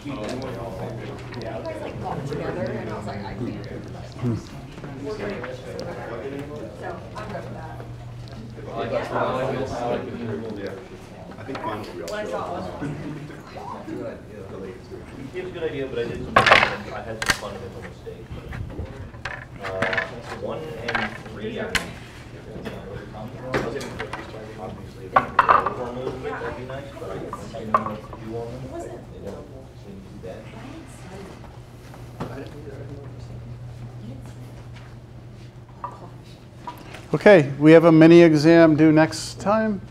guys like got together, and I was like, I can't. We're pretty rich. So I'm good with that. I think finals we all When I saw it, It was a good idea, but I did some. I had some fundamental mistakes. 1 and 3. Obviously, if that'd be nice, but I didn't know what to do on them. Was it? They don't seem too bad. Okay, we have a mini exam due next time.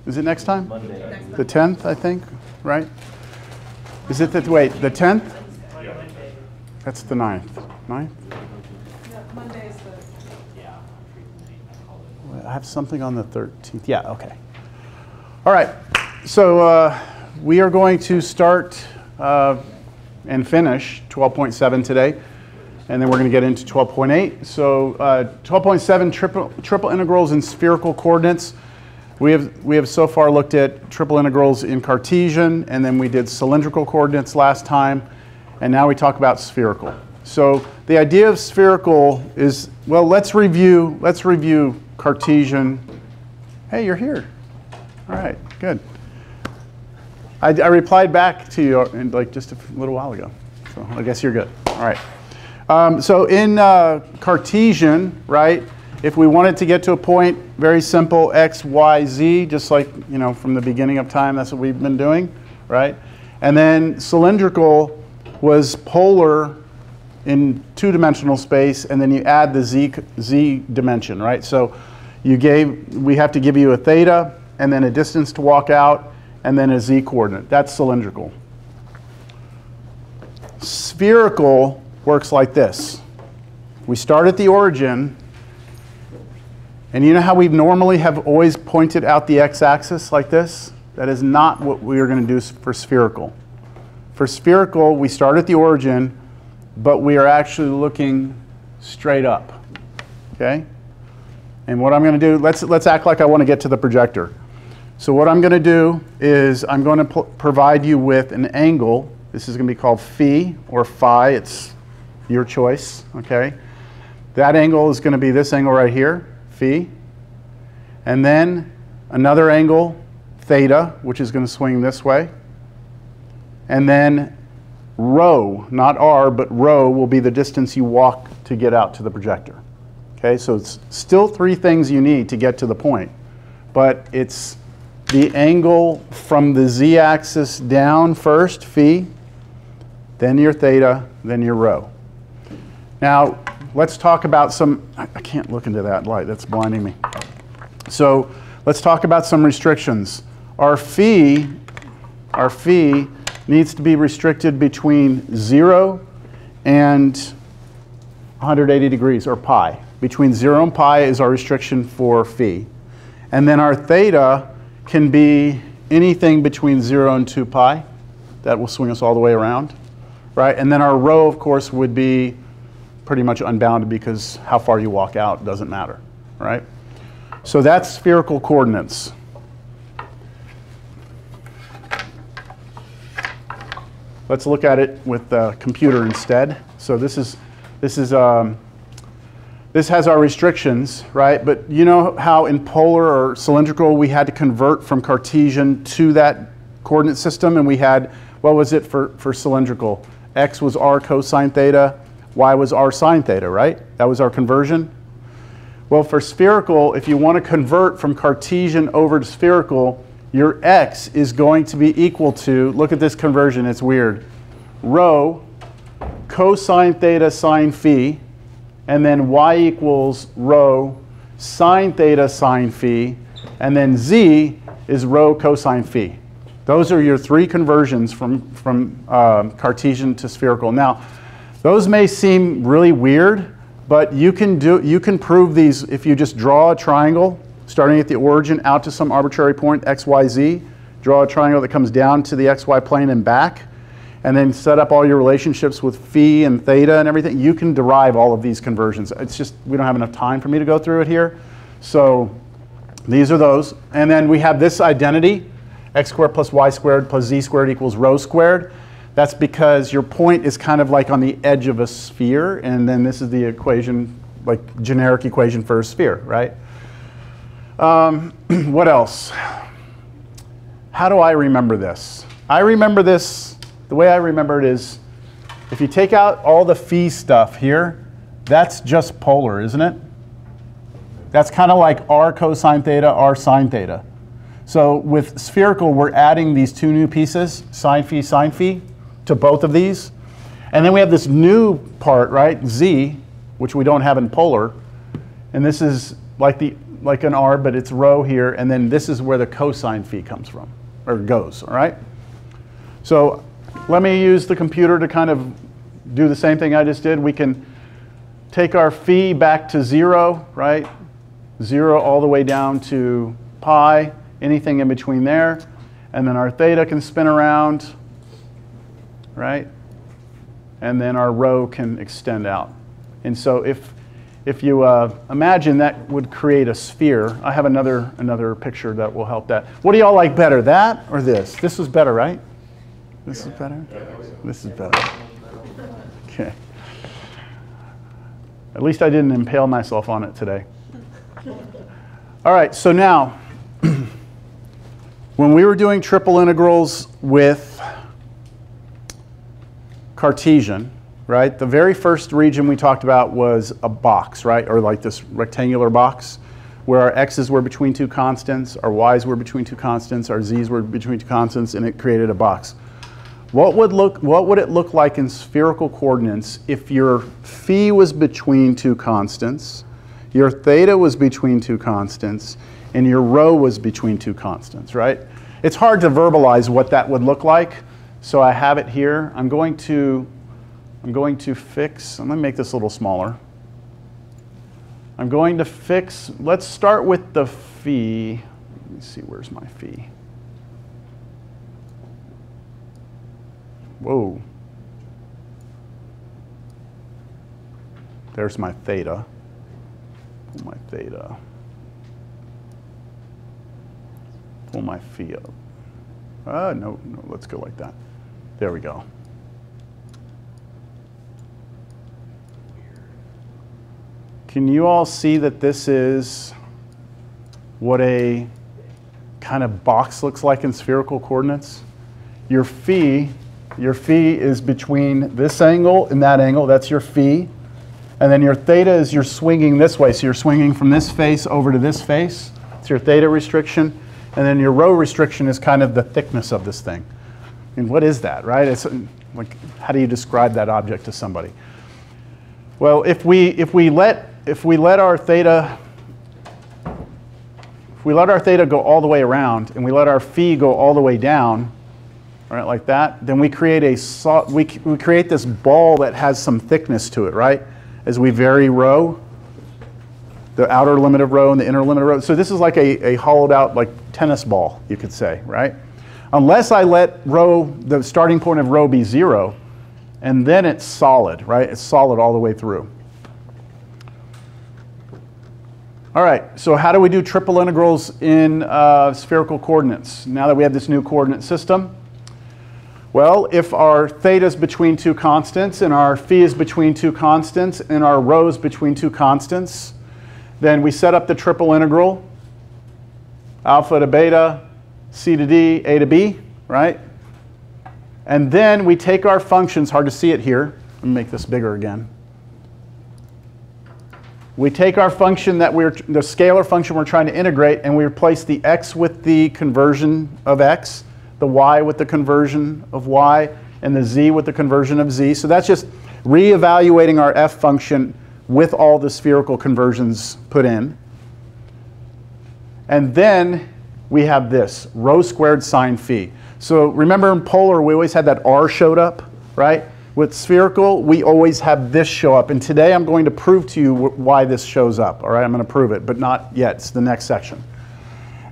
Is it next time? Monday. The 10th, I think, right? Is it the, wait, the 10th? That's the 9th. 9th? Monday's the. I have something on the 13th. Yeah, okay. All right, so we are going to start and finish 12.7 today, and then we're going to get into 12.8. So 12.7, triple integrals in spherical coordinates. We have so far looked at triple integrals in Cartesian, and then we did cylindrical coordinates last time, and now we talk about spherical. So the idea of spherical is, well, let's review Cartesian. Hey, you're here. All right, good. I replied back to you in like just a little while ago, so I guess you're good. All right. So in Cartesian, right, if we wanted to get to a point, very simple, x, y, z, just like, you know, from the beginning of time, that's what we've been doing, right? And then cylindrical was polar in two-dimensional space, and then you add the z dimension, right? So we have to give you a theta, and then a distance to walk out, and then a z coordinate. That's cylindrical. Spherical works like this. We start at the origin, and you know how we normally have always pointed out the x-axis like this? That is not what we are going to do for spherical. For spherical, we start at the origin, but we are actually looking straight up, okay? And what I'm going to do, let's act like I want to get to the projector. So what I'm going to do is I'm going to provide you with an angle. This is going to be called phi or phi. It's your choice, okay? That angle is going to be this angle right here, phi. And then another angle, theta, which is going to swing this way. And then rho, not r, but rho will be the distance you walk to get out to the projector. Okay, so it's still 3 things you need to get to the point, but it's the angle from the z-axis down first, phi, then your theta, then your rho. Now, let's talk about some, I can't look into that light, that's blinding me. So let's talk about some restrictions. Our phi needs to be restricted between 0 and 180 degrees, or pi. Between 0 and pi is our restriction for phi. And then our theta can be anything between 0 and 2 pi. That will swing us all the way around, right? And then our rho, of course, would be pretty much unbounded because how far you walk out doesn't matter, right? So that's spherical coordinates. Let's look at it with the computer instead. So this has our restrictions, right? But you know how in polar or cylindrical we had to convert from Cartesian to that coordinate system, and we had, what was it for cylindrical? X was r cosine theta, y was r sine theta, right? That was our conversion. Well, for spherical, if you want to convert from Cartesian over to spherical, your x is going to be equal to, look at this conversion, it's weird, rho cosine theta sine phi, and then y equals rho sine theta sine phi, and then z is rho cosine phi. Those are your 3 conversions from Cartesian to spherical. Now, those may seem really weird, but you can prove these if you just draw a triangle starting at the origin out to some arbitrary point, x, y, z. Draw a triangle that comes down to the xy plane and back, and then set up all your relationships with phi and theta and everything. You can derive all of these conversions. It's just we don't have enough time for me to go through it here. So these are those. And then we have this identity, x squared plus y squared plus z squared equals rho squared. That's because your point is kind of like on the edge of a sphere, and then this is the equation, like generic equation for a sphere, right? What else? How do I remember this? I remember this, the way I remember it is, if you take out all the phi stuff here, that's just polar, isn't it? That's kind of like r cosine theta, r sine theta. So with spherical, we're adding these two new pieces, sine phi, to both of these. And then we have this new part, right, z, which we don't have in polar. And this is like an r, but it's rho here. And then this is where the cosine phi comes from, or goes, all right? So let me use the computer to kind of do the same thing I just did. We can take our phi back to 0, right? 0 all the way down to pi, anything in between there. And then our theta can spin around, right? And then our rho can extend out. And so if you imagine that would create a sphere. I have another picture that will help that. What do y'all like better, that or this? This was better, right? This is better? This is better. Okay. At least I didn't impale myself on it today. All right, so now, when we were doing triple integrals with Cartesian, right, the very first region we talked about was a box, right, or like this rectangular box where our x's were between two constants, our y's were between two constants, our z's were between two constants, and it created a box. What would it look like in spherical coordinates if your phi was between two constants, your theta was between two constants, and your rho was between two constants, right? It's hard to verbalize what that would look like, so I have it here. I'm going to fix, I'm going to make this a little smaller. I'm going to fix, let's start with the phi. Let me see, where's my phi? Whoa. There's my theta. Pull my theta. Pull my phi up. No, let's go like that. There we go. Can you all see that this is what a kind of box looks like in spherical coordinates? Your phi is between this angle and that angle. That's your phi. And then your theta is you're swinging this way. So you're swinging from this face over to this face. It's your theta restriction. And then your rho restriction is kind of the thickness of this thing. And what is that, right? It's like, how do you describe that object to somebody? Well, if we let our theta go all the way around and we let our phi go all the way down, all right, like that, then we create we create this ball that has some thickness to it, right? As we vary rho, the outer limit of rho and the inner limit of rho. So this is like a hollowed out like tennis ball, you could say, right? Unless I let rho, the starting point of rho be 0, and then it's solid, right? It's solid all the way through. All right, so how do we do triple integrals in spherical coordinates now that we have this new coordinate system? Well, if our theta is between two constants and our phi is between two constants and our rho is between two constants, then we set up the triple integral, alpha to beta, c to d, a to b, right? And then we take our functions, hard to see it here, let me make this bigger again. We take our function the scalar function we're trying to integrate, and we replace the x with the conversion of x, the y with the conversion of y, and the z with the conversion of z. So that's just reevaluating our f function with all the spherical conversions put in. And then we have this, rho squared sine phi. So remember in polar, we always had that r showed up, right? With spherical, we always have this show up. And today I'm going to prove to you why this shows up. All right, I'm going to prove it, but not yet. It's the next section.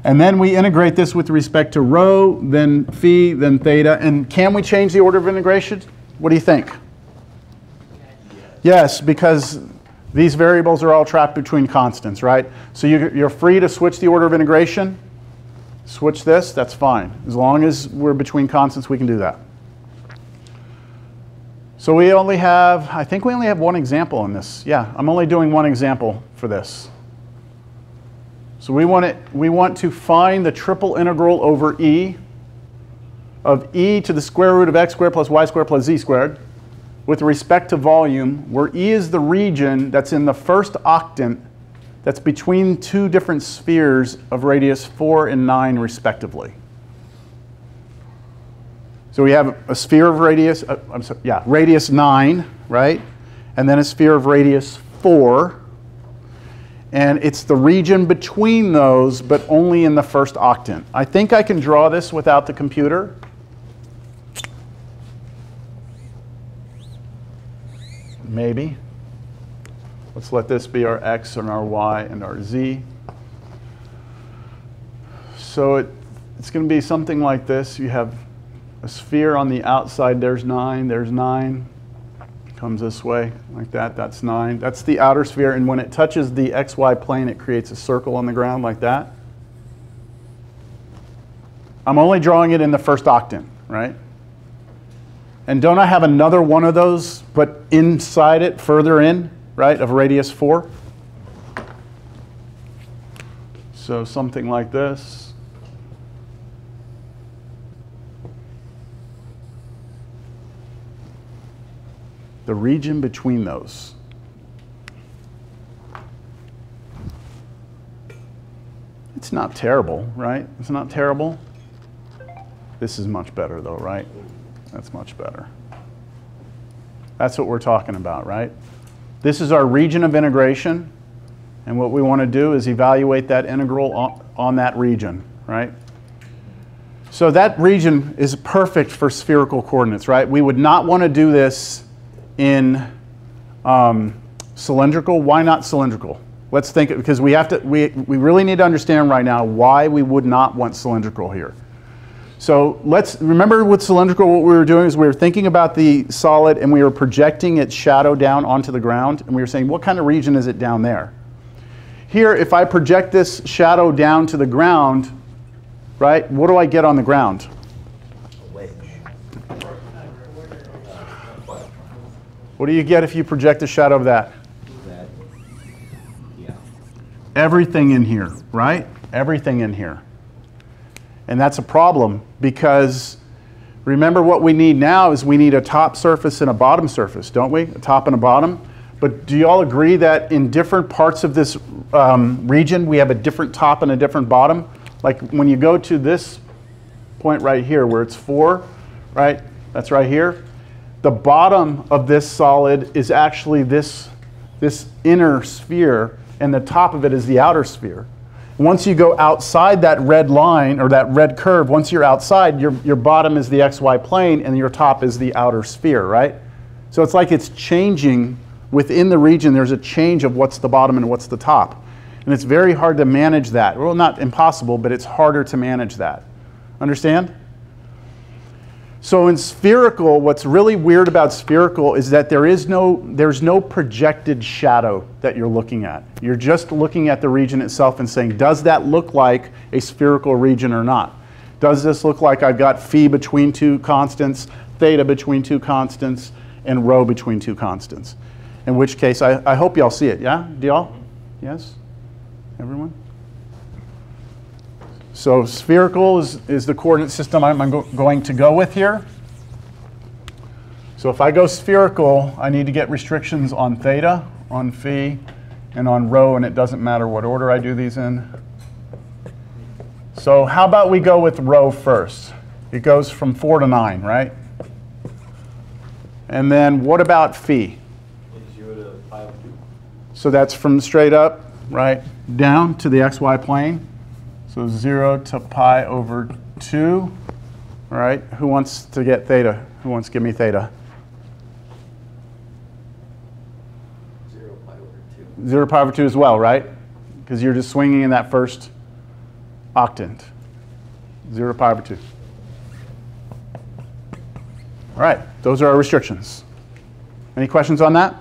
And then we integrate this with respect to rho, then phi, then theta. And can we change the order of integration? What do you think? Yes, because these variables are all trapped between constants, right? So you're free to switch the order of integration. Switch this, that's fine. As long as we're between constants, we can do that. So we only have, I think we only have one example on this. Yeah, I'm only doing one example for this. So we want to find the triple integral over e of e to the square root of x squared plus y squared plus z squared with respect to volume, where e is the region that's in the first octant that's between two different spheres of radius 4 and 9 respectively. So we have a sphere of radius, radius 9, right? And then a sphere of radius 4. And it's the region between those, but only in the first octant. I think I can draw this without the computer. Maybe. Let's let this be our x and our y and our z. So it's going to be something like this. You have a sphere on the outside. There's 9, comes this way like that. That's 9. That's the outer sphere, and when it touches the xy plane, it creates a circle on the ground like that. I'm only drawing it in the first octant, right? And don't I have another one of those, but inside it, further in, right, of radius 4? So something like this. The region between those. It's not terrible, right? It's not terrible. This is much better though, right? That's much better. That's what we're talking about, right? This is our region of integration, and what we want to do is evaluate that integral on that region, right? So that region is perfect for spherical coordinates, right? We would not want to do this in cylindrical. Why not cylindrical? Let's think, because we really need to understand right now why we would not want cylindrical here. So let's remember with cylindrical, what we were doing is we were thinking about the solid and we were projecting its shadow down onto the ground, and we were saying, what kind of region is it down there? Here, if I project this shadow down to the ground, right, what do I get on the ground? A wedge. What do you get if you project a shadow of that? Yeah. Everything in here, right? Everything in here. And that's a problem, because remember what we need now is we need a top surface and a bottom surface, don't we? A top and a bottom. But do you all agree that in different parts of this region, we have a different top and a different bottom? Like when you go to this point right here where it's 4, right? That's right here. The bottom of this solid is actually this inner sphere, and the top of it is the outer sphere. Once you go outside that red line, or that red curve, once you're outside, your bottom is the xy plane and your top is the outer sphere, right? So it's like it's changing within the region. There's a change of what's the bottom and what's the top. And it's very hard to manage that. Well, not impossible, but it's harder to manage that. Understand? So in spherical, what's really weird about spherical is that there's no projected shadow that you're looking at. You're just looking at the region itself and saying, does that look like a spherical region or not? Does this look like I've got phi between two constants, theta between two constants, and rho between two constants? In which case, I hope y'all see it, yeah? Do y'all? Yes? Everyone? So spherical is the coordinate system I'm going to go with here. So if I go spherical, I need to get restrictions on theta, on phi, and on rho, and it doesn't matter what order I do these in. So how about we go with rho first? It goes from 4 to 9, right? And then what about phi? 0 to pi over 2. So that's from straight up, right, down to the xy plane. So 0 to pi over 2. All right, who wants to get theta? Who wants to give me theta? 0 pi over 2. 0 pi over 2 as well, right? Because you're just swinging in that first octant. 0 pi over 2. All right, those are our restrictions. Any questions on that?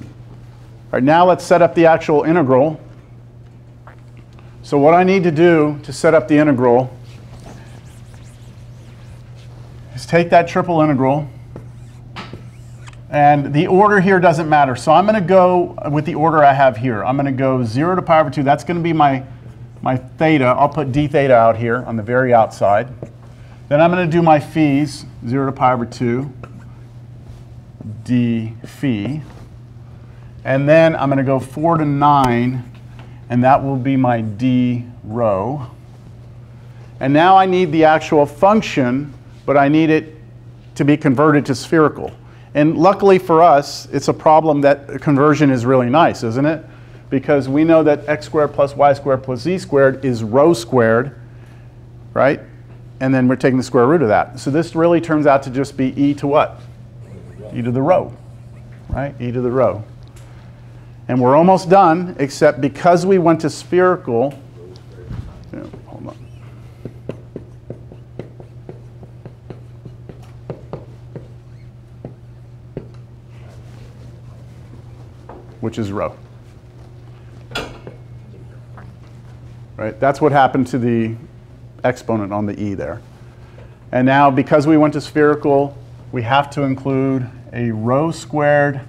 All right, now let's set up the actual integral. So what I need to do to set up the integral is take that triple integral And the order here doesn't matter. So I'm going to go with the order I have here. I'm going to go 0 to pi over 2. That's going to be my theta. I'll put d theta out here on the very outside. Then I'm going to do my phis, 0 to pi over 2, d phi. And then I'm going to go 4 to 9, and that will be my d rho. And now I need the actual function, but I need it to be converted to spherical. And luckily for us, it's a problem that conversion is really nice, isn't it? Because we know that x squared plus y squared plus z squared is rho squared, right? And then we're taking the square root of that. So this really turns out to just be e to what? E to the rho, right? E to the rho. And we're almost done, except because we went to spherical. Yeah, hold on. Which is rho. Right? That's what happened to the exponent on the e there. And now, because we went to spherical, we have to include a rho squared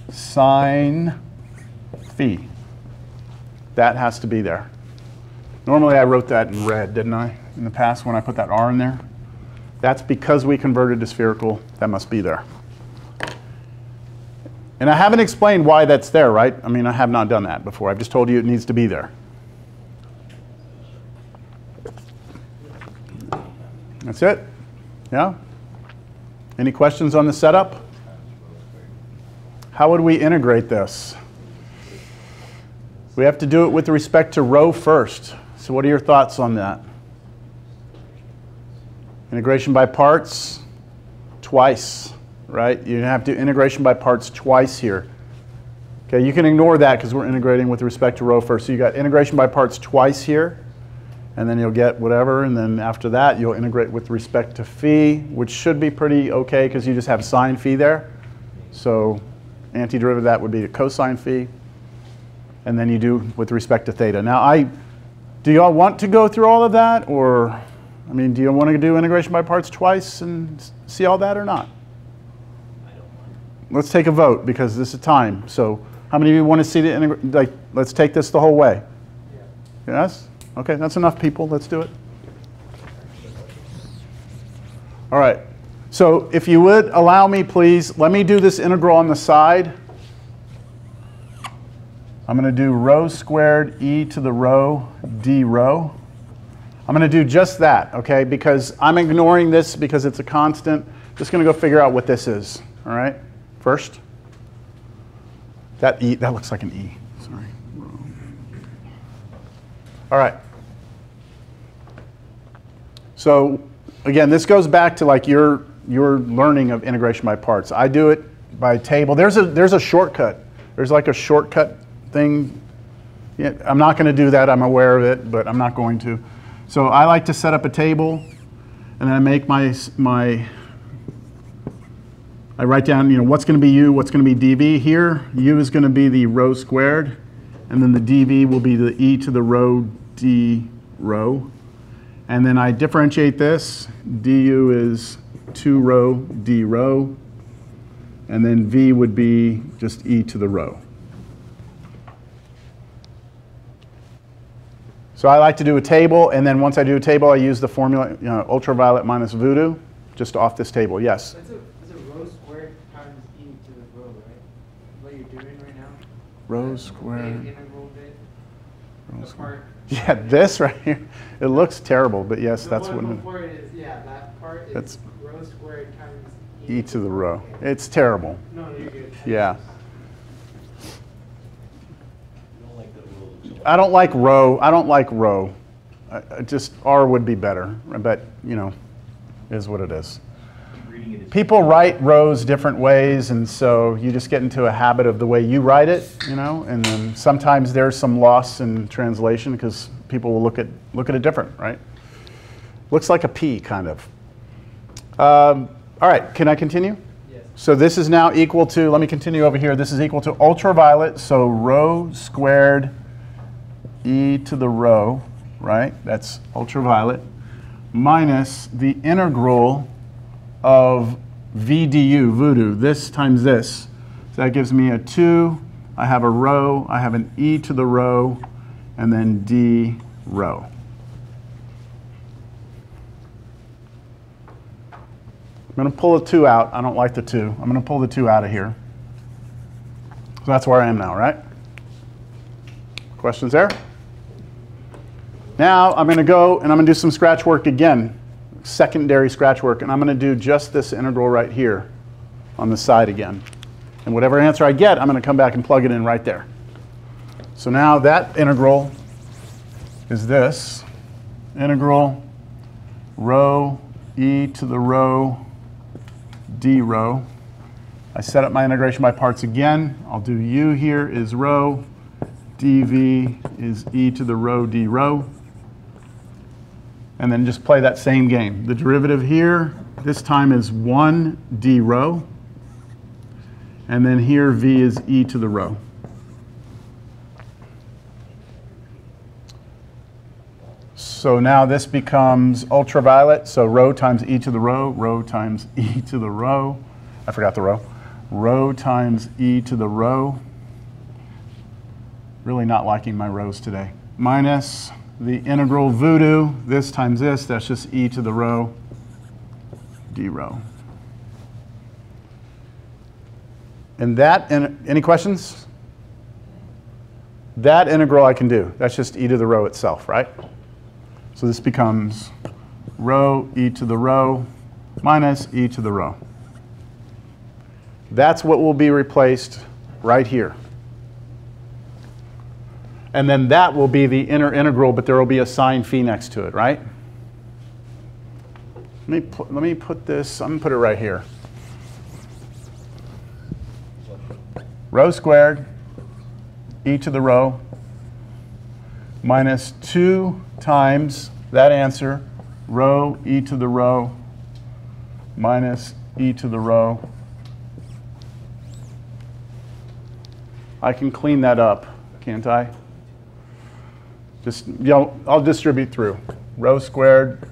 sine phi. That has to be there. Normally I wrote that in red, didn't I, in the past when I put that r in there? That's because we converted to spherical. That must be there. And I haven't explained why that's there, right? I mean, I have not done that before. I've just told you it needs to be there. That's it? Yeah? Any questions on the setup? How would we integrate this? We have to do it with respect to rho first. So what are your thoughts on that? Integration by parts twice. Right? You have to do integration by parts twice here. Okay, you can ignore that because we're integrating with respect to rho first. So you got integration by parts twice here, and then you'll get whatever, and then after that you'll integrate with respect to phi, which should be pretty okay because you just have sine phi there. So antiderivative of that would be a cosine phi, and then you do with respect to theta. Now do y'all want to go through all of that, or I mean, do you want to do integration by parts twice and see all that or not? Let's take a vote because this is time. So how many of you want to see the like, let's take this the whole way? Yeah. Yes? Okay, that's enough people. Let's do it. All right. So if you would allow me, please, let me do this integral on the side. I'm going to do rho squared e to the rho d rho. I'm going to do just that, okay, because I'm ignoring this because it's a constant. Just going to go figure out what this is, all right? First, that looks like an E. Sorry. All right. So again, this goes back to like your learning of integration by parts. I do it by table. There's a shortcut. There's like a shortcut thing. Yeah, I'm not going to do that. I'm aware of it, but I'm not going to. So I like to set up a table, and then I make I write down, you know, what's going to be u, what's going to be dv here. U is going to be the rho squared, and then the dv will be the e to the rho d rho. And then I differentiate this. du is 2 rho d rho, and then v would be just e to the rho. So I like to do a table, and then once I do a table, I use the formula, you know, ultraviolet minus voodoo, just off this table. Yes? It's a rho squared times e to the rho, right? What you're doing right now? Rho squared. The integral bit. Rho The part. Yeah, this right here. It looks terrible, but yes, The that's one what before it is, yeah, that part is That's- rho squared times e to the rho. It's terrible. No, you're good. Yeah. You don't like the rules. I don't like rho. I don't like rho. Just R would be better, but you know, it is what it is. Reading it is People write rows different ways, and so you just get into a habit of the way you write it, you know, and then sometimes there's some loss in translation because people will look at it different, right? Looks like a P, kind of. All right, can I continue? Yes. So this is now equal to, let me continue over here, this is equal to ultraviolet, so rho squared e to the rho, right? That's ultraviolet, minus the integral of v du, voodoo, this times this. So that gives me a 2. I have a rho. I have an e to the rho, and then d rho. I'm going to pull a 2 out. I don't like the 2. I'm going to pull the 2 out of here. So that's where I am now, right? Questions there? Now I'm going to go and I'm going to do some scratch work again, secondary scratch work, and I'm going to do just this integral right here on the side again. And whatever answer I get, I'm going to come back and plug it in right there. So now that integral is this, integral rho e to the rho d rho. I set up my integration by parts again. I'll do u here is rho, dv is e to the rho d rho. And then just play that same game. The derivative here, this time is 1 d rho. And then here, v is e to the rho. So now this becomes ultraviolet. So rho times e to the rho times e to the rho. I forgot the rho times e to the rho. Really not liking my rho's today. Minus the integral voodoo, this times this, that's just e to the rho d rho. And that, any questions? That integral I can do. That's just e to the rho itself, right? So this becomes rho e to the rho minus e to the rho. That's what will be replaced right here. And then that will be the inner integral, but there will be a sine phi next to it, right? Let me put this, I'm going to put it right here. Rho squared e to the rho minus 2 times that answer, rho e to the rho minus e to the rho. I can clean that up, can't I? Just, you know, I'll distribute through. Rho squared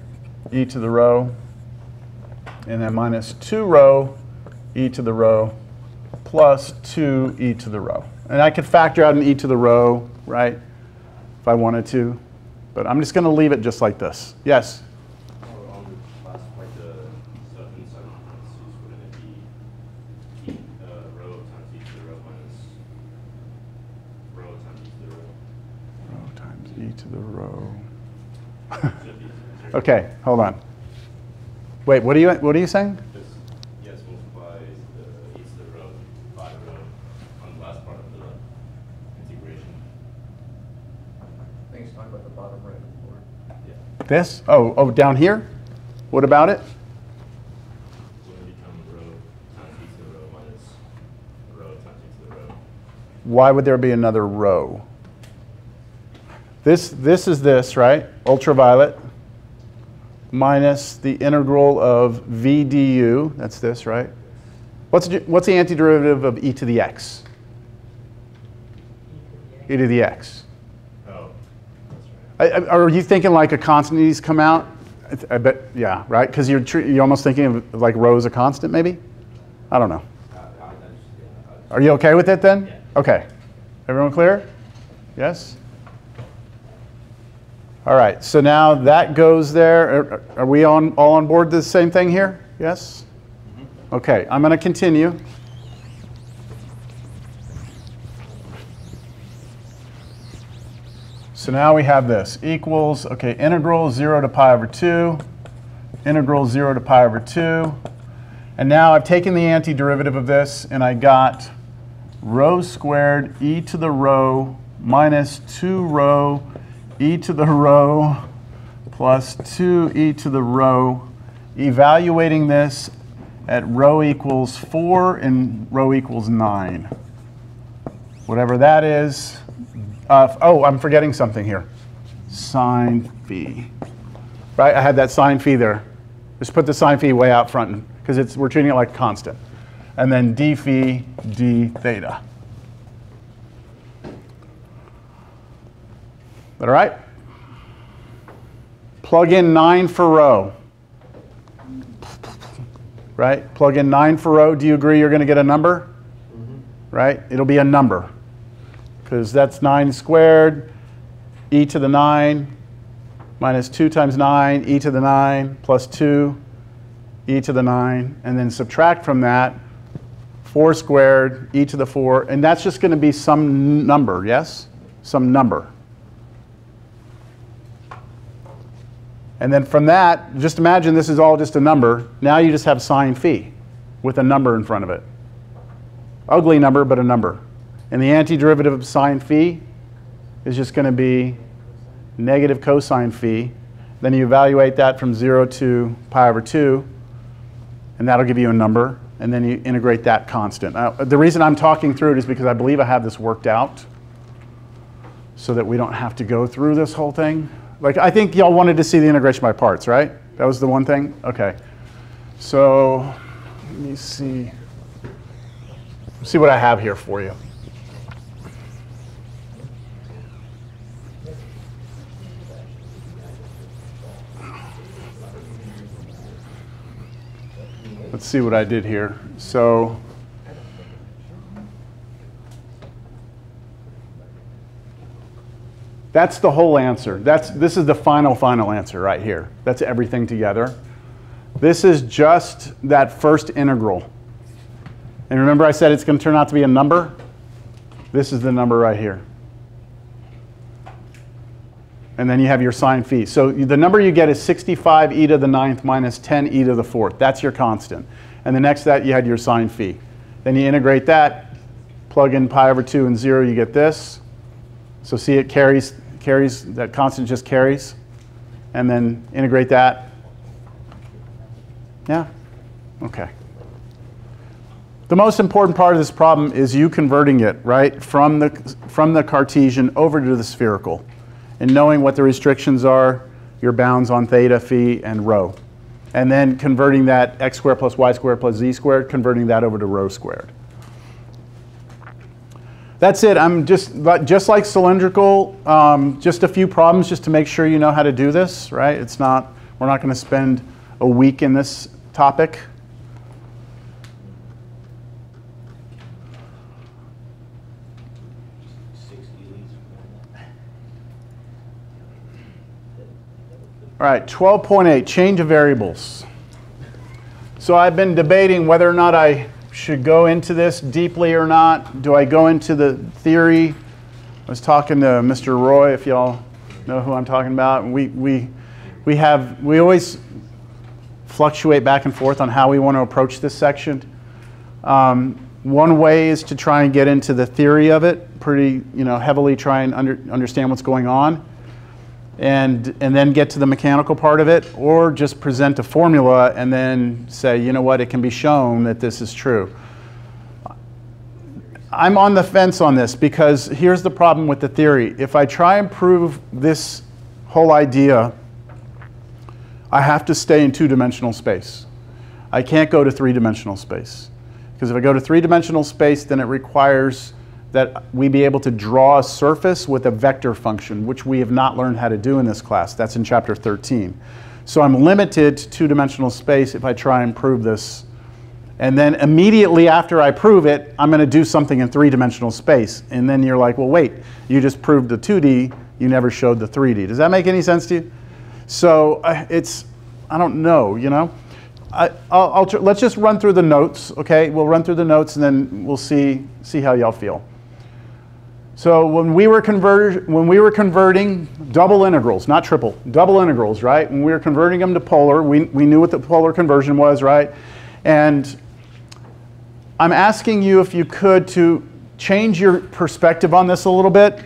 e to the rho, and then minus 2 rho e to the rho plus 2 e to the rho. And I could factor out an e to the rho, right, if I wanted to. But I'm just going to leave it just like this. Yes? On the last part, the stuff inside the parentheses, wouldn't it be rho times e to the rho minus rho times e to the rho? Rho times e to the rho. Should be zero. OK, hold on. Wait, what are you saying? Just, yes, multiply the e to the rho by rho on the last part of the integration. I think it's talking about the bottom right of the board. Yeah. This? Oh, down here? What about it? Wouldn't it become rho times e to the rho minus rho times e to the rho? Why would there be another rho? This is this, right? Ultraviolet minus the integral of v du. That's this, right? What's the antiderivative of e to the x? E to the x. Oh, that's right. Are you thinking like a constant needs to come out? I bet, yeah, right? Because you're almost thinking of like rho as a constant, maybe? I don't know. Are you OK with it then? Yeah. OK. Everyone clear? Yes? All right, so now that goes there. Are we all on board the same thing here? Yes? OK, I'm going to continue. So now we have this equals, OK, integral 0 to pi over 2, integral 0 to pi over 2. And now I've taken the antiderivative of this, and I got rho squared e to the rho minus 2 rho e to the rho plus 2 e to the rho, evaluating this at rho equals 4 and rho equals 9. Whatever that is. Oh, I'm forgetting something here. Sine phi. Right? I had that sine phi there. Just put the sine phi way out front because we're treating it like a constant. And then d phi d theta. That all right? Plug in 9 for rho. right? Plug in 9 for rho. Do you agree you're going to get a number? Right? It'll be a number because that's 9 squared, e to the 9 minus 2 times 9, e to the 9 plus 2, e to the 9, and then subtract from that 4 squared, e to the 4, and that's just going to be some number, yes? Some number. And then from that, just imagine this is all just a number. Now you just have sine phi with a number in front of it. Ugly number, but a number. And the antiderivative of sine phi is just going to be negative cosine phi. Then you evaluate that from 0 to pi over 2, and that'll give you a number. And then you integrate that constant. The reason I'm talking through it is because I believe I have this worked out so that we don't have to go through this whole thing. Like, I think y'all wanted to see the integration by parts, right? That was the one thing? Okay. So let me see. See what I have here for you. Let's see what I did here. So that's the whole answer. This is the final answer right here. That's everything together. This is just that first integral. And remember I said it's going to turn out to be a number? This is the number right here. And then you have your sine phi. So the number you get is 65 e to the 9th minus 10 e to the 4th. That's your constant. And the next to that you had your sine phi. Then you integrate that, plug in pi over 2 and 0, you get this. So see, it carries, that constant just carries. And then integrate that. Yeah? Okay. The most important part of this problem is you converting it, right, from the Cartesian over to the spherical, and knowing what the restrictions are, your bounds on theta, phi, and rho. And then converting that x squared plus y squared plus z squared, converting that over to rho squared. That's it. I'm just like cylindrical, just a few problems just to make sure you know how to do this, right? We're not going to spend a week in this topic. All right, 12.8, change of variables. So I've been debating whether or not I should go into this deeply or not. Do I go into the theory? I was talking to Mr. Roy, if y'all know who I'm talking about. We always fluctuate back and forth on how we want to approach this section. One way is to try and get into the theory of it, pretty heavily try and understand what's going on. And then get to the mechanical part of it, or just present a formula and then say, you know what, it can be shown that this is true. I'm on the fence on this because here's the problem with the theory. If I try and prove this whole idea, I have to stay in two-dimensional space. I can't go to three-dimensional space. Because if I go to three-dimensional space, then it requires that we be able to draw a surface with a vector function, which we have not learned how to do in this class. That's in chapter 13. So I'm limited to two-dimensional space if I try and prove this. And then immediately after I prove it, I'm going to do something in three-dimensional space. And then you're like, well, wait, you just proved the 2D, you never showed the 3D. Does that make any sense to you? So I don't know, let's just run through the notes, okay? We'll run through the notes and then we'll see how y'all feel. So when we were converting double integrals, not triple, double integrals, right? When we were converting them to polar, we knew what the polar conversion was, right? And I'm asking you if you could to change your perspective on this a little bit.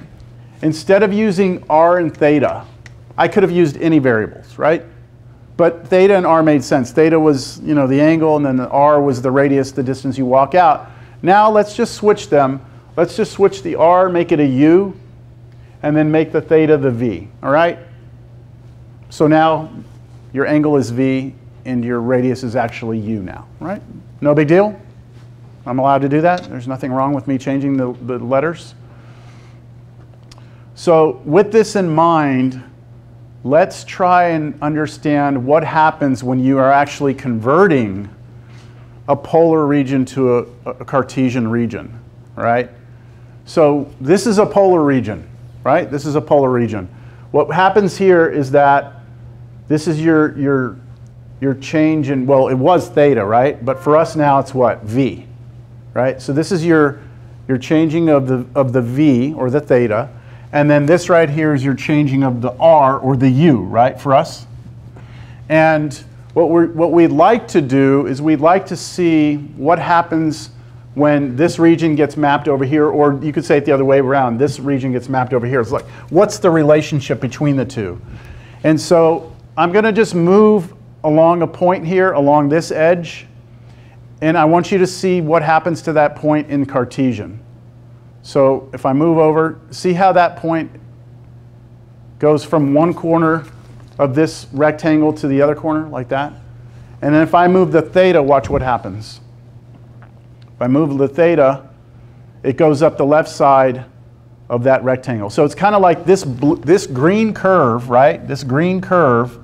Instead of using r and theta, I could have used any variables, right? But theta and r made sense. Theta was, the angle, and then the r was the radius, the distance you walk out. Now let's just switch them. Let's just switch the r, make it a u, and then make the theta the v, all right? So now your angle is v, and your radius is actually u now, right? No big deal? I'm allowed to do that? There's nothing wrong with me changing the letters? So with this in mind, let's try and understand what happens when you are actually converting a polar region to a Cartesian region, right? So this is a polar region, right? This is a polar region. What happens here is that this is your change in, well, it was theta, right? But for us now it's what? V, right? So this is your changing of the V, or the theta. And then this right here is your changing of the R, or the U, right, for us? And what we'd like to do is we'd like to see what happens when this region gets mapped over here, or you could say it the other way around, this region gets mapped over here. It's like, what's the relationship between the two? And so I'm going to just move along a point here, along this edge, and I want you to see what happens to that point in Cartesian. So if I move over, see how that point goes from one corner of this rectangle to the other corner, like that? And then if I move the theta, watch what happens. If I move the theta, it goes up the left side of that rectangle. So it's kind of like this green curve, right? This green curve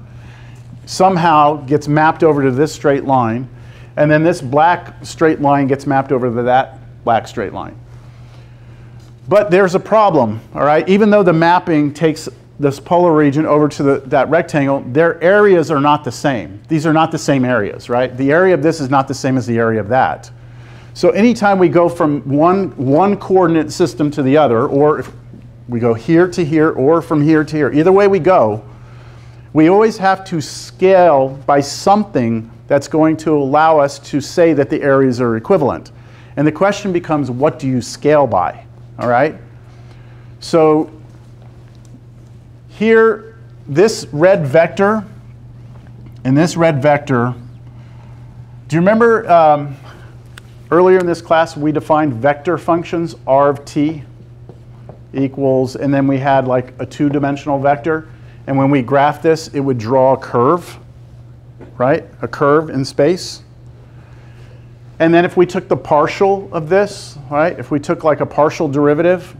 somehow gets mapped over to this straight line, and then this black straight line gets mapped over to that black straight line. But there's a problem, all right? Even though the mapping takes this polar region over to that rectangle, their areas are not the same. These are not the same areas, right? The area of this is not the same as the area of that. So anytime we go from one coordinate system to the other, or if we go here to here, or from here to here, either way we go, we always have to scale by something that's going to allow us to say that the areas are equivalent. And the question becomes, what do you scale by? All right? So here, this red vector and this red vector, do you remember earlier in this class we defined vector functions, r of t equals, and then we had like a two-dimensional vector, and when we graph this it would draw a curve, right? A curve in space. And then if we took the partial of this, right? If we took like a partial derivative,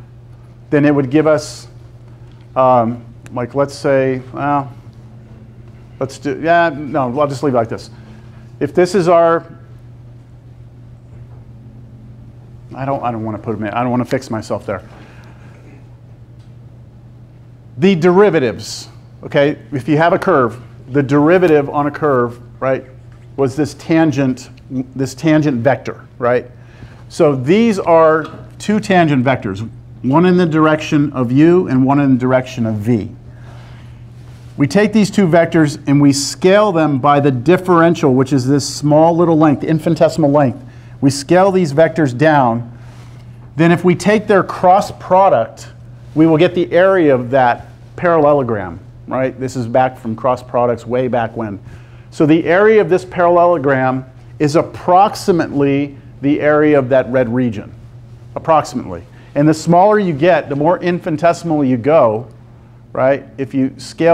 then it would give us like, let's say, well, let's do, yeah, no, I'll just leave it like this. If this is our, I don't want to put them in, I don't want to fix myself there. The derivatives, okay, if you have a curve, the derivative on a curve, right, was this tangent vector, right? So these are two tangent vectors, one in the direction of u and one in the direction of v. We take these two vectors and we scale them by the differential, which is this small little length, infinitesimal length. We scale these vectors down. Then if we take their cross product, we will get the area of that parallelogram, right? This is back from cross products way back when. So the area of this parallelogram is approximately the area of that red region, approximately. And the smaller you get, the more infinitesimal you go, right? If you scale